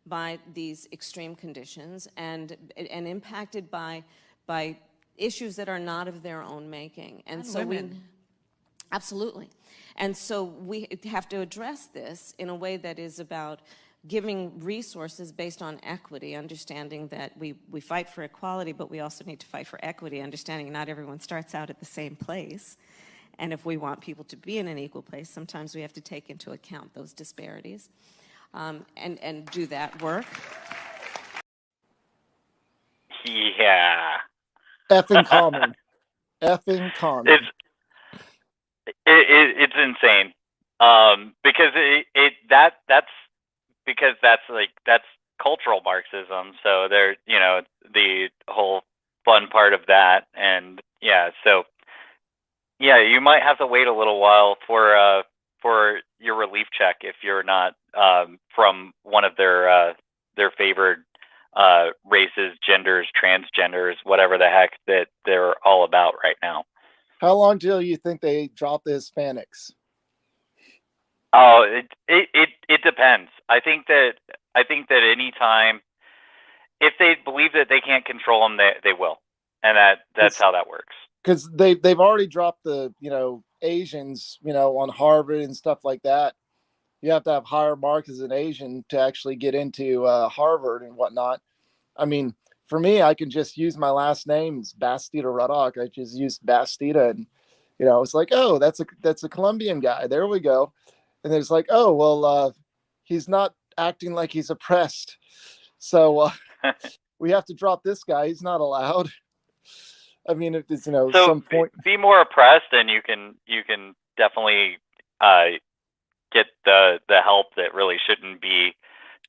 by these extreme conditions and impacted by issues that are not of their own making. And so women. Absolutely. And so we have to address this in a way that is about giving resources based on equity, understanding that we fight for equality, but we also need to fight for equity, understanding not everyone starts out at the same place. And if we want people to be in an equal place, sometimes we have to take into account those disparities and do that work. Yeah. Effing common. Effing common. It's insane. Because that's because that's cultural Marxism. So they're, the whole fun part of that. And yeah, so yeah, you might have to wait a little while for your relief check if you're not from one of their favored races, genders, transgenders, whatever the heck that they're all about right now. How long till you think they drop the Hispanics? Oh, it depends. I think that any time, if they believe that they can't control them, they will, and that's how that works. Because they've already dropped the Asians on Harvard and stuff like that. You have to have higher marks as an Asian to actually get into Harvard and whatnot. I mean, for me, I can just use my last name, it's Bastida-Ruddock. I just use Bastida, and it's like, oh, that's a Colombian guy. There we go. And it's like, oh, well, he's not acting like he's oppressed, so we have to drop this guy. He's not allowed. I mean, if it's so some point, be more oppressed, and you can definitely get the help that really shouldn't be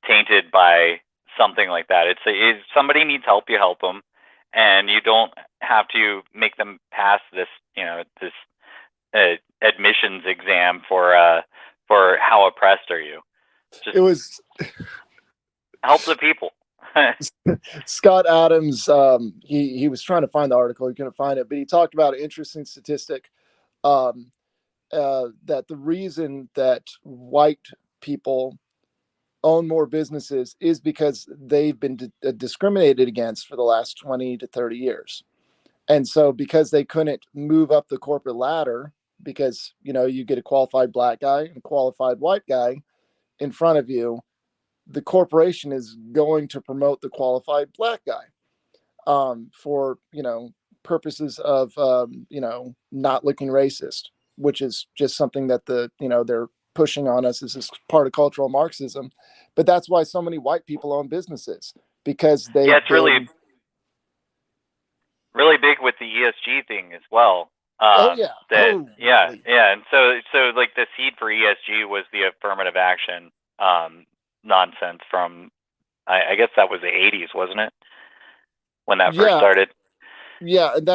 tainted by something like that. It's if somebody needs help, you help them, and you don't have to make them pass this this admissions exam for how oppressed are you. Just it was help the people. Scott Adams, he was trying to find the article, he couldn't find it, but he talked about an interesting statistic, that the reason that white people own more businesses is because they've been discriminated against for the last 20 to 30 years. And so because they couldn't move up the corporate ladder, because you get a qualified black guy and a qualified white guy in front of you, the corporation is going to promote the qualified black guy, for purposes of not looking racist, which is just something that they're pushing on us as part of cultural Marxism. But that's why so many white people own businesses, because it's really big with the ESG thing as well. Yeah. And so like the seed for ESG was the affirmative action nonsense from I guess that was the 80s, wasn't it, when that first started? Yeah, and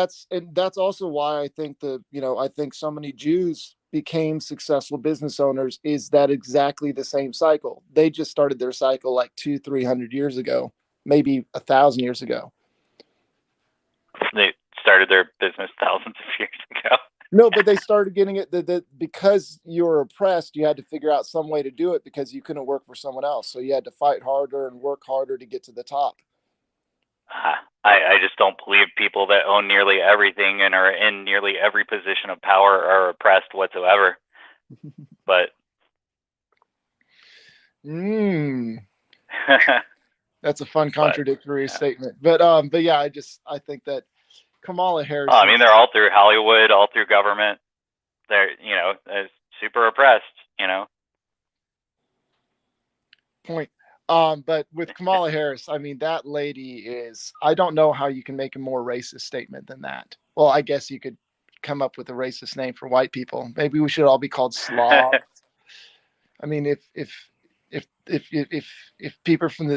that's also why I think I think so many Jews became successful business owners, is that exactly the same cycle. They just started their cycle like 200-300 years ago, maybe 1,000 years ago. They started their business thousands of years ago. No, but they started getting it because you were oppressed, you had to figure out some way to do it because you couldn't work for someone else. So you had to fight harder and work harder to get to the top. I just don't believe people that own nearly everything and are in nearly every position of power are oppressed whatsoever. But that's a fun contradictory statement. But yeah, I think that Kamala Harris. I mean, they're all through Hollywood, all through government. They're super oppressed. Point. But with Kamala Harris, I mean, that lady is, I don't know how you can make a more racist statement than that. Well, I guess you could come up with a racist name for white people. Maybe we should all be called Slav. I mean, if people from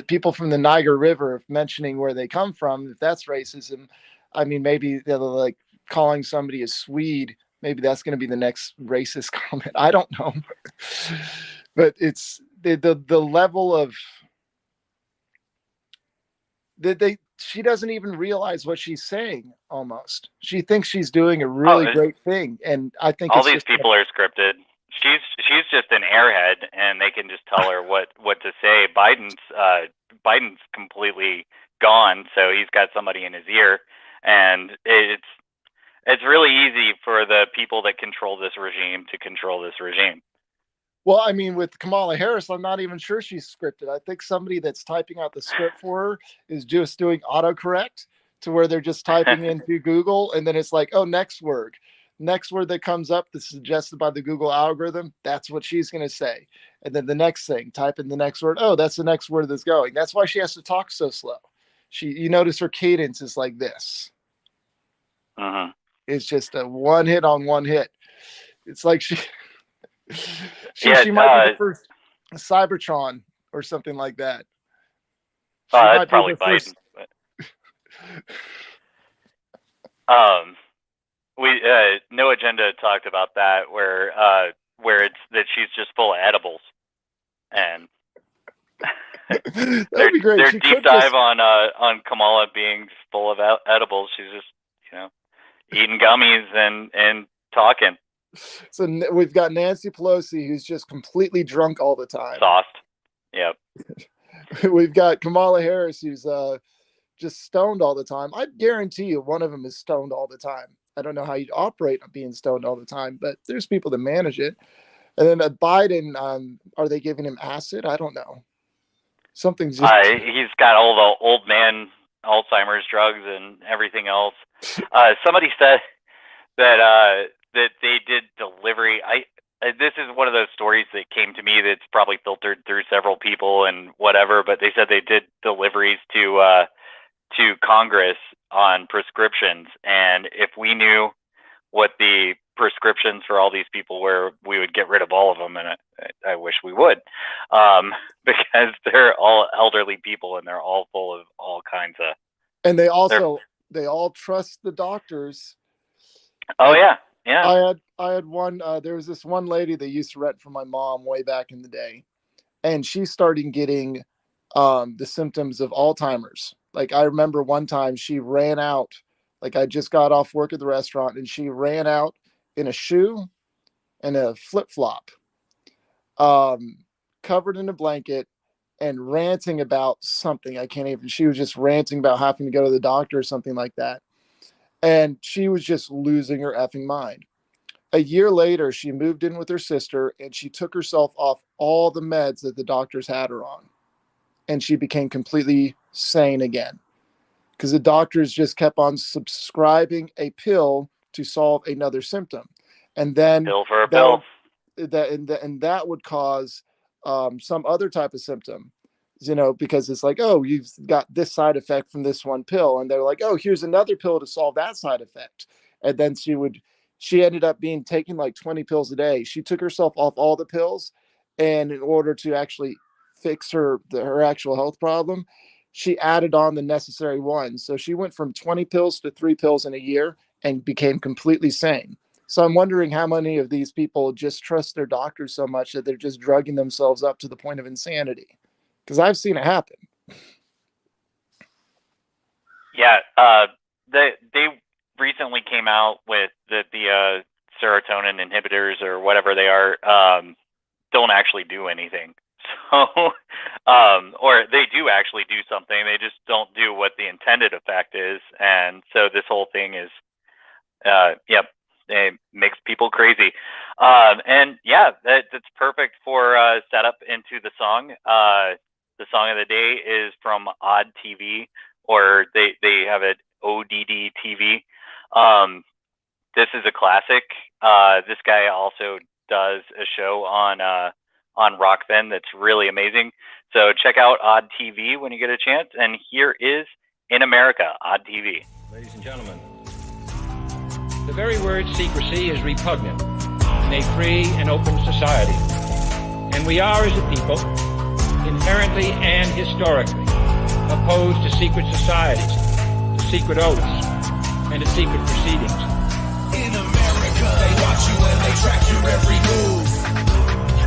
the Niger River, if mentioning where they come from, if that's racism, I mean, maybe they're like calling somebody a Swede. Maybe that's going to be the next racist comment. I don't know. But it's the level of she doesn't even realize what she's saying. Almost, she thinks she's doing a really great thing, and I think all these people are scripted. She's just an airhead, and they can just tell her what to say. Biden's completely gone, so he's got somebody in his ear, and it's really easy for the people that control this regime to control this regime. Well, I mean, with Kamala Harris, I'm not even sure she's scripted. I think somebody that's typing out the script for her is just doing autocorrect, to where they're just typing into Google, and then it's like, oh, next word that comes up that's suggested by the Google algorithm, that's what she's going to say. And then the next thing, type in the next word. Oh, that's the next word that's going. That's why she has to talk so slow. you notice her cadence is like this. It's just a one hit on one hit. It's like she might be the first Cybertron or something like that. That's probably Biden. We No Agenda talked about that, where it's that she's just full of edibles, and their deep dive on Kamala being full of edibles. She's just eating gummies and talking. So we've got Nancy Pelosi, who's just completely drunk all the time. Sauced. Yep. We've got Kamala Harris, who's just stoned all the time. I guarantee you one of them is stoned all the time. I don't know how you operate on being stoned all the time, but there's people that manage it. And then Biden, are they giving him acid? I don't know. Something's just... he's got all the old man Alzheimer's drugs and everything else. Somebody said that they did delivery. This is one of those stories that came to me that's probably filtered through several people and whatever, but they said they did deliveries to Congress on prescriptions, and if we knew what the prescriptions for all these people were, we would get rid of all of them, and I wish we would, because they're all elderly people and they're all full of all kinds of... And they all trust the doctors. Oh, yeah. Yeah. I had one, there was this one lady that used to rent for my mom way back in the day, and she started getting the symptoms of Alzheimer's. Like, I remember one time she ran out, like I just got off work at the restaurant, and she ran out in a shoe and a flip-flop, covered in a blanket and ranting about something. She was just ranting about having to go to the doctor or something like that. And she was just losing her effing mind. A year later, she moved in with her sister, and she took herself off all the meds that the doctors had her on. And she became completely sane again, because the doctors just kept on subscribing a pill to solve another symptom. And then pill for a pill. That would cause some other type of symptom, because it's like, oh, you've got this side effect from this one pill. And they're like, oh, here's another pill to solve that side effect. And then she ended up taking like 20 pills a day. She took herself off all the pills. And in order to actually fix her actual health problem, she added on the necessary ones. So she went from 20 pills to 3 pills in a year and became completely sane. So I'm wondering how many of these people just trust their doctors so much that they're just drugging themselves up to the point of insanity. Because I've seen it happen. Yeah, they recently came out with the serotonin inhibitors or whatever they are don't actually do anything. So, or they do actually do something. They just don't do what the intended effect is. And so this whole thing is, it makes people crazy. And yeah, that's perfect for setup into the song. The song of the day is from Odd TV, or they have it ODD TV. This is a classic. This guy also does a show on Rockfin that's really amazing. So check out Odd TV when you get a chance. And here is In America, Odd TV. Ladies and gentlemen, the very word secrecy is repugnant in a free and open society. And we are, as a people, inherently and historically opposed to secret societies, to secret oaths, and to secret proceedings. In America, they watch you and they track your every move.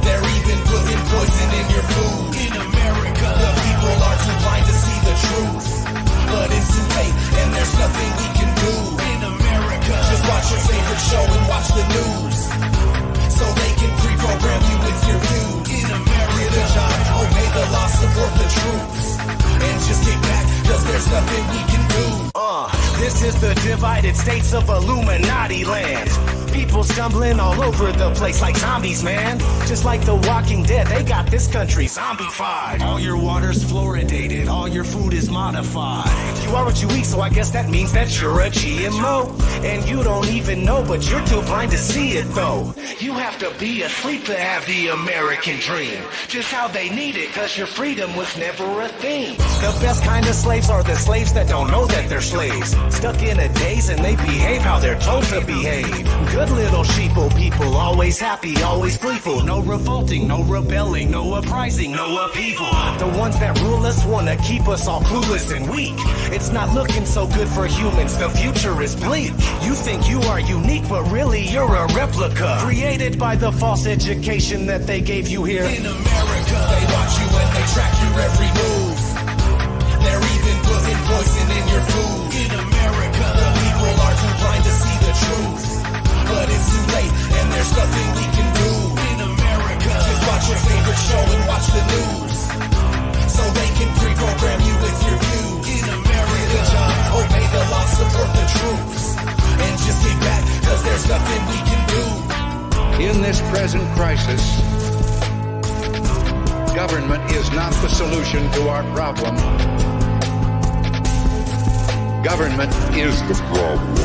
They're even putting poison in your food. In America, the people are too blind to see the truth. But it's too late and there's nothing we can do. In America, just watch your favorite show and watch the news, so they can pre-program you with your views. In America, get a job, obey the law, support the troops, and just kick back, cause there's nothing we can do. This is the divided states of Illuminati land. People stumbling all over the place like zombies, man. Just like The Walking Dead, they got this country zombified. All your water's fluoridated, all your food is modified. You are what you eat, so I guess that means that you're a GMO. And you don't even know, but you're too blind to see it though. You have to be asleep to have the American dream. Just how they need it, cause your freedom was never a thing. The best kind of slaves are the slaves that don't know that they're slaves. Stuck in a daze and they behave how they're told to behave. Good little sheeple people, always happy, always gleeful. No revolting, no rebelling, no uprising, no upheaval. The ones that rule us wanna keep us all clueless and weak. It's not looking so good for humans, the future is bleak. You think you are unique, but really you're a replica, created by the false education that they gave you here. In America, they watch you and they track your every move. They're even putting poison in your food. In America, the people are too blind to see the truth. But it's too late, and there's nothing we can do. In America, just watch your favorite show and watch the news, so they can pre-program you with your views. In America, get a job, obey the law, support the troops, and just get back, cause there's nothing we can do. In this present crisis, government is not the solution to our problem. Government is the problem.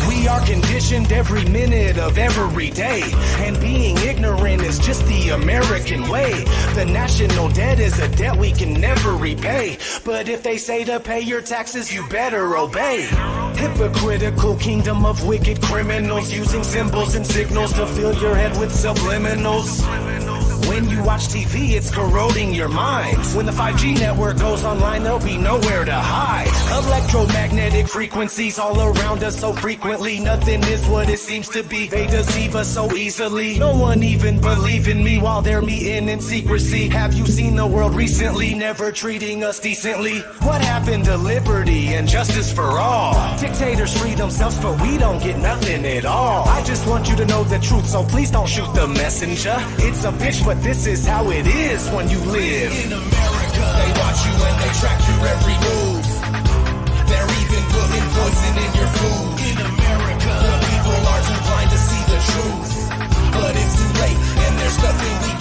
We are conditioned every minute of every day, and being ignorant is just the American way. The national debt is a debt we can never repay, but if they say to pay your taxes, you better obey. Hypocritical kingdom of wicked criminals, using symbols and signals to fill your head with subliminals. When you watch TV, it's corroding your mind. When the 5G network goes online, there'll be nowhere to hide. Electromagnetic frequencies all around us so frequently. Nothing is what it seems to be. They deceive us so easily. No one even believe in me while they're meeting in secrecy. Have you seen the world recently? Never treating us decently. What happened to liberty and justice for all? Dictators free themselves, but we don't get nothing at all. I just want you to know the truth, so please don't shoot the messenger. It's a bitch, but this is how it is when you live. In America, they watch you and they track your every move. They're even putting poison in your food. In America, the people are too blind to see the truth. But it's too late, and there's nothing we